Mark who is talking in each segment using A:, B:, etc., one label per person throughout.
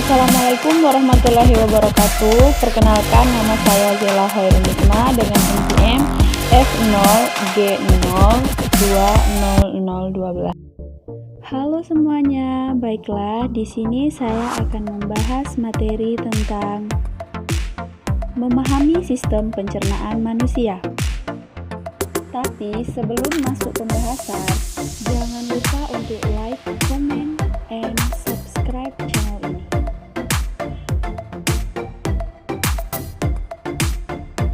A: Assalamualaikum warahmatullahi wabarakatuh. Perkenalkan, nama saya Zela Hoirunitma dengan NPM F0G0200012. Halo semuanya, baiklah di sini saya akan membahas materi tentang memahami sistem pencernaan manusia. Tapi sebelum masuk pembahasan, jangan lupa untuk like, comment, and subscribe channel ini.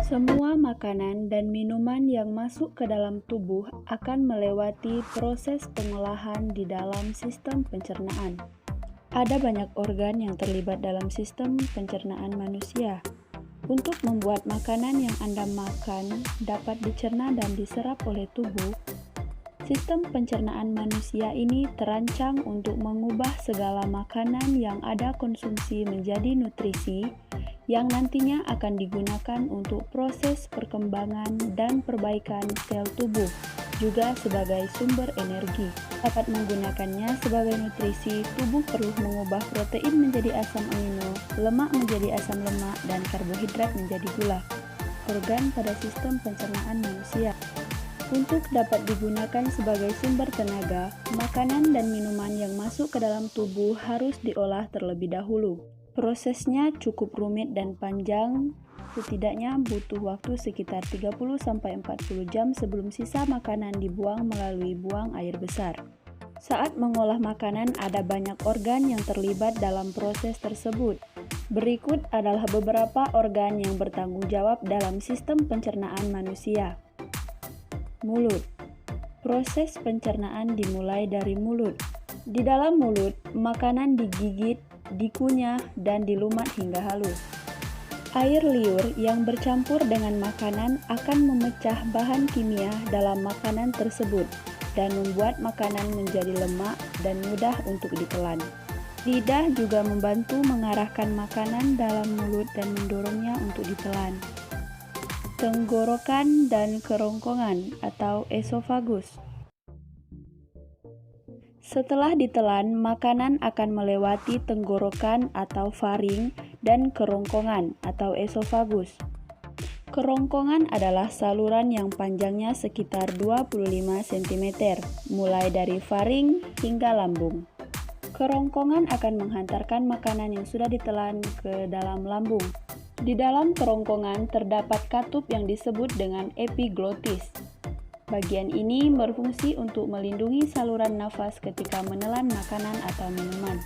A: Semua makanan dan minuman yang masuk ke dalam tubuh akan melewati proses pengolahan di dalam sistem pencernaan. Ada banyak organ yang terlibat dalam sistem pencernaan manusia. Untuk membuat makanan yang Anda makan dapat dicerna dan diserap oleh tubuh, sistem pencernaan manusia ini terancang untuk mengubah segala makanan yang Anda konsumsi menjadi nutrisi yang nantinya akan digunakan untuk proses perkembangan dan perbaikan sel tubuh, juga sebagai sumber energi. Dapat menggunakannya sebagai nutrisi, tubuh perlu mengubah protein menjadi asam amino, lemak menjadi asam lemak, dan karbohidrat menjadi gula. Organ pada sistem pencernaan manusia. Untuk dapat digunakan sebagai sumber tenaga, makanan dan minuman yang masuk ke dalam tubuh harus diolah terlebih dahulu. Prosesnya cukup rumit dan panjang, setidaknya butuh waktu sekitar 30-40 jam sebelum sisa makanan dibuang melalui buang air besar. Saat mengolah makanan, ada banyak organ yang terlibat dalam proses tersebut. Berikut adalah beberapa organ yang bertanggung jawab dalam sistem pencernaan manusia. Mulut. Proses pencernaan dimulai dari mulut. Di dalam mulut, makanan digigit, dikunyah, dan dilumat hingga halus. Air liur yang bercampur dengan makanan akan memecah bahan kimia dalam makanan tersebut dan membuat makanan menjadi lemak dan mudah untuk ditelan. Lidah juga membantu mengarahkan makanan dalam mulut dan mendorongnya untuk ditelan. Tenggorokan dan kerongkongan atau esofagus. Setelah ditelan, makanan akan melewati tenggorokan atau faring dan kerongkongan atau esofagus. Kerongkongan adalah saluran yang panjangnya sekitar 25 cm, mulai dari faring hingga lambung. Kerongkongan akan menghantarkan makanan yang sudah ditelan ke dalam lambung. Di dalam kerongkongan terdapat katup yang disebut dengan epiglotis. Bagian ini berfungsi untuk melindungi saluran nafas ketika menelan makanan atau minuman.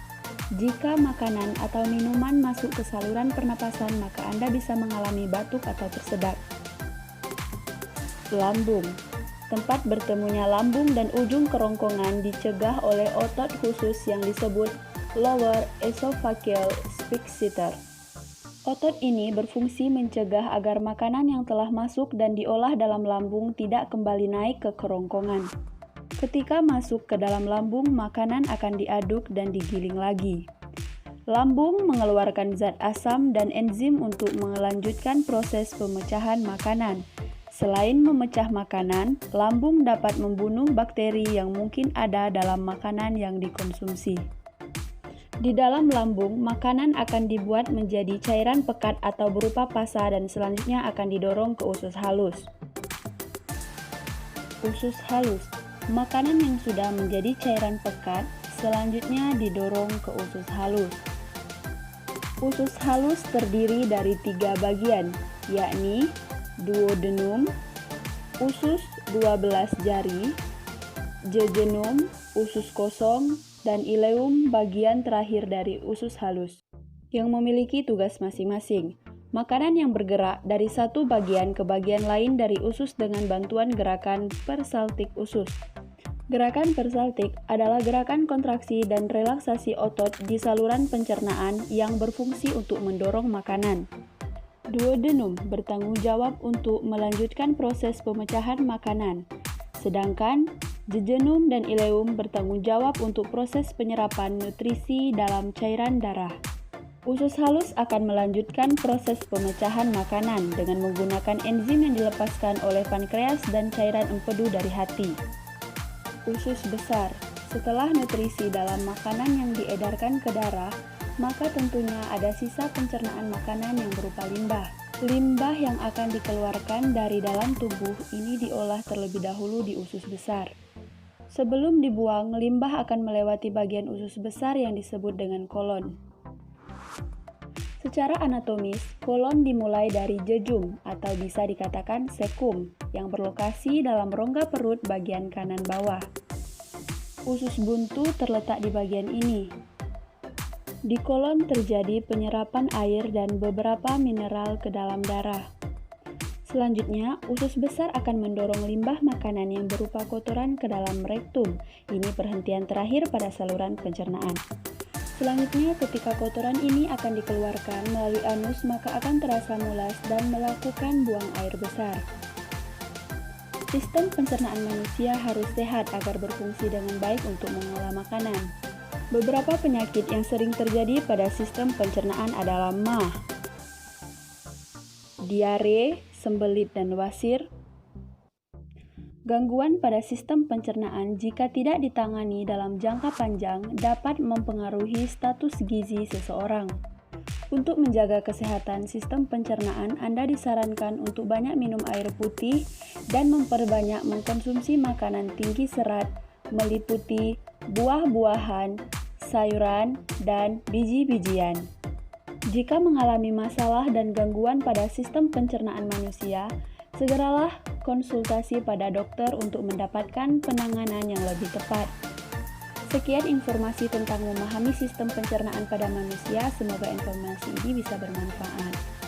A: Jika makanan atau minuman masuk ke saluran pernapasan, maka Anda bisa mengalami batuk atau tersedak. Lambung. Tempat bertemunya lambung dan ujung kerongkongan dicegah oleh otot khusus yang disebut lower esophageal sphincter. Otot ini berfungsi mencegah agar makanan yang telah masuk dan diolah dalam lambung tidak kembali naik ke kerongkongan. Ketika masuk ke dalam lambung, makanan akan diaduk dan digiling lagi. Lambung mengeluarkan zat asam dan enzim untuk melanjutkan proses pemecahan makanan. Selain memecah makanan, lambung dapat membunuh bakteri yang mungkin ada dalam makanan yang dikonsumsi. Di dalam lambung, makanan akan dibuat menjadi cairan pekat atau berupa pasa dan selanjutnya akan didorong ke usus halus. Usus halus. Makanan yang sudah menjadi cairan pekat selanjutnya didorong ke usus halus. Usus halus terdiri dari 3 bagian, yakni duodenum, usus 12 jari, jejunum, usus kosong, dan ileum bagian terakhir dari usus halus, yang memiliki tugas masing-masing. Makanan yang bergerak dari satu bagian ke bagian lain dari usus dengan bantuan gerakan persaltik usus. Gerakan persaltik adalah gerakan kontraksi dan relaksasi otot di saluran pencernaan yang berfungsi untuk mendorong makanan. Duodenum bertanggung jawab untuk melanjutkan proses pemecahan makanan, sedangkan jejunum dan ileum bertanggung jawab untuk proses penyerapan nutrisi dalam cairan darah. Usus halus akan melanjutkan proses pemecahan makanan dengan menggunakan enzim yang dilepaskan oleh pankreas dan cairan empedu dari hati. Usus besar. Setelah nutrisi dalam makanan yang diedarkan ke darah, maka tentunya ada sisa pencernaan makanan yang berupa limbah. Limbah yang akan dikeluarkan dari dalam tubuh ini diolah terlebih dahulu di usus besar. Sebelum dibuang, limbah akan melewati bagian usus besar yang disebut dengan kolon. Secara anatomis, kolon dimulai dari jejum atau bisa dikatakan sekum yang berlokasi dalam rongga perut bagian kanan bawah. Usus buntu terletak di bagian ini. Di kolon terjadi penyerapan air dan beberapa mineral ke dalam darah. Selanjutnya, usus besar akan mendorong limbah makanan yang berupa kotoran ke dalam rektum. Ini perhentian terakhir pada saluran pencernaan. Selanjutnya, ketika kotoran ini akan dikeluarkan melalui anus, maka akan terasa mulas dan melakukan buang air besar. Sistem pencernaan manusia harus sehat agar berfungsi dengan baik untuk mengolah makanan. Beberapa penyakit yang sering terjadi pada sistem pencernaan adalah MAH, diare, sembelit dan wasir. Gangguan pada sistem pencernaan jika tidak ditangani dalam jangka panjang dapat mempengaruhi status gizi seseorang. Untuk menjaga kesehatan sistem pencernaan, Anda disarankan untuk banyak minum air putih dan memperbanyak mengkonsumsi makanan tinggi serat meliputi buah-buahan, sayuran, dan biji-bijian. Jika mengalami masalah dan gangguan pada sistem pencernaan manusia, segeralah konsultasi pada dokter untuk mendapatkan penanganan yang lebih tepat. Sekian informasi tentang memahami sistem pencernaan pada manusia. Semoga informasi ini bisa bermanfaat.